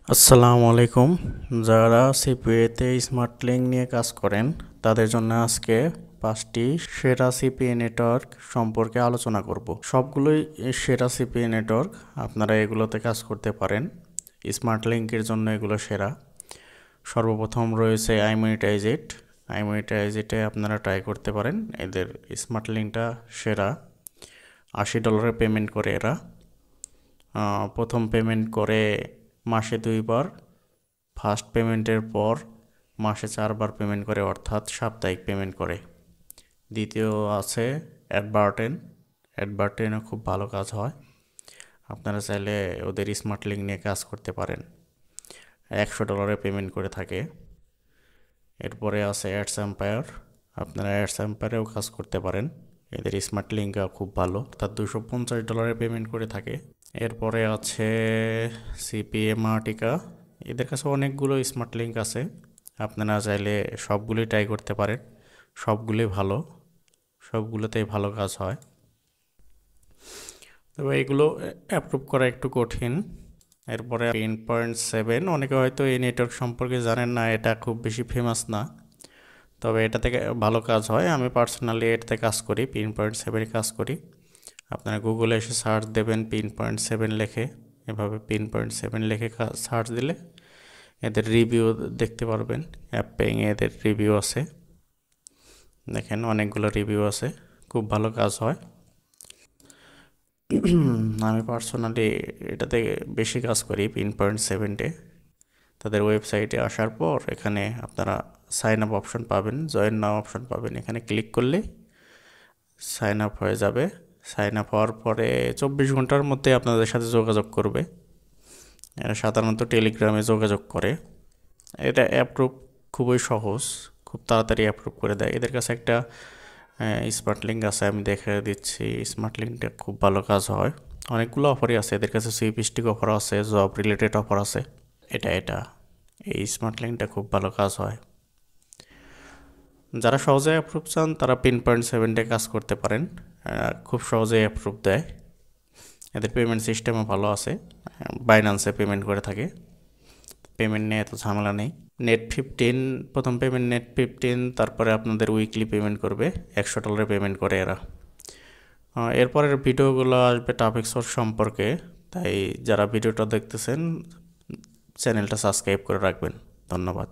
আসসালামু আলাইকুম। যারা সিপিএতে স্মার্ট লিঙ্ক নিয়ে কাজ করেন তাদের জন্য আজকে 5টি সেরা সিপিএ নেটওয়ার্ক সম্পর্কে আলোচনা করব। সবগুলোই সেরা সিপিএ নেটওয়ার্ক, আপনারা এগুলোতে কাজ করতে পারেন। স্মার্ট লিঙ্কের জন্য এগুলো সেরা। সর্বপ্রথম রয়েছে আইমনিটাইজেট। আইমনিটাইজেটে আপনারা ট্রাই করতে পারেন, এদের স্মার্ট লিঙ্কটা সেরা। $80 পেমেন্ট করে এরা। প্রথম পেমেন্ট করে মাসে 2 বার, ফার্স্ট পেমেন্টের পর মাসে 4 বার পেমেন্ট করে, অর্থাৎ সাপ্তাহিক পেমেন্ট করে। দ্বিতীয় আছে অ্যাডভার্টেনও খুব ভালো কাজ হয়। আপনারা চাইলে ওদের স্মার্ট লিঙ্ক নিয়ে কাজ করতে পারেন। $100 পেমেন্ট করে থাকে। এরপরে আছে অ্যাডস এম্পায়ার। আপনারা অ্যাডস এম্পায়ারেও কাজ করতে পারেন, এদের স্মার্ট লিঙ্ক খুব ভালো, অর্থাৎ $250 পেমেন্ট করে থাকে। এরপরে আছে সিপিএ মার্টিকা। এদের কাছে অনেকগুলো স্মার্ট লিঙ্ক আছে, আপনারা চাইলে সবগুলোই ট্রাই করতে পারেন। সবগুলোই ভালো, সবগুলোতেই ভালো কাজ হয়। তবে এগুলো অ্যাপ্রুভ করা একটু কঠিন। এরপরে Pin.7, অনেকে হয়তো এই নেটওয়ার্ক সম্পর্কে জানেন না, এটা খুব বেশি ফেমাস না, তবে এটা থেকে ভালো কাজ হয়। আমি পার্সোনালি এটাতে কাজ করি, Pin.7 কাজ করি। আপনারা গুগলে এসে সার্চ দেবেন Pin.7 লেখে, এভাবে Pin.7 লেখে সার্চ দিলে এদের রিভিউ দেখতে পারবেন। অ্যাপেইং এদের রিভিউ আছে, দেখেন অনেকগুলো রিভিউ আছে, খুব ভালো কাজ হয়। আমি পার্সোনালি এটাতে বেশি কাজ করি Pin.7-এ। তাদের ওয়েবসাইটে আসার পর এখানে আপনারা সাইন আপ অপশন পাবেন, জয়েন নাও অপশন পাবেন। এখানে ক্লিক করলে সাইন আপ হয়ে যাবে। সাইন আপ হওয়ার পরে 24 ঘন্টার মধ্যে আপনাদের সাথে যোগাযোগ করবে। এরা সাধারণত টেলিগ্রামে যোগাযোগ করে। এটা অ্যাপ্রুভ খুবই সহজ, খুব তাড়াতাড়ি অ্যাপ্রুভ করে দেয়। এদের কাছে একটা স্মার্ট লিঙ্ক আছে, আমি দেখে দিচ্ছি। স্মার্ট লিঙ্কটা খুব ভালো কাজ হয়। অনেকগুলো অফারই আছে এদের কাছে, সুইপিস্টিক অফার আছে, জব রিলেটেড অফার আছে। এটা এই স্মার্ট লিঙ্কটা খুব ভালো কাজ হয়। যারা সহজে অ্যাপ্রুভ চান তারা Pin.7-এ কাজ করতে পারেন, খুব সহজেই অ্যাপ্রুভ দেয়। এদের পেমেন্ট সিস্টেমও ভালো আছে, বাইন্যান্সে পেমেন্ট করে থাকে, পেমেন্ট নিয়ে এত ঝামেলা নেই। Net15, প্রথম পেমেন্ট Net15, তারপরে আপনাদের উইকলি পেমেন্ট করবে, $100 পেমেন্ট করে এরা। এরপরের ভিডিওগুলো আসবে টপিক সোর্স সম্পর্কে, তাই যারা ভিডিওটা দেখতেছেন চ্যানেলটা সাবস্ক্রাইব করে রাখবেন। ধন্যবাদ।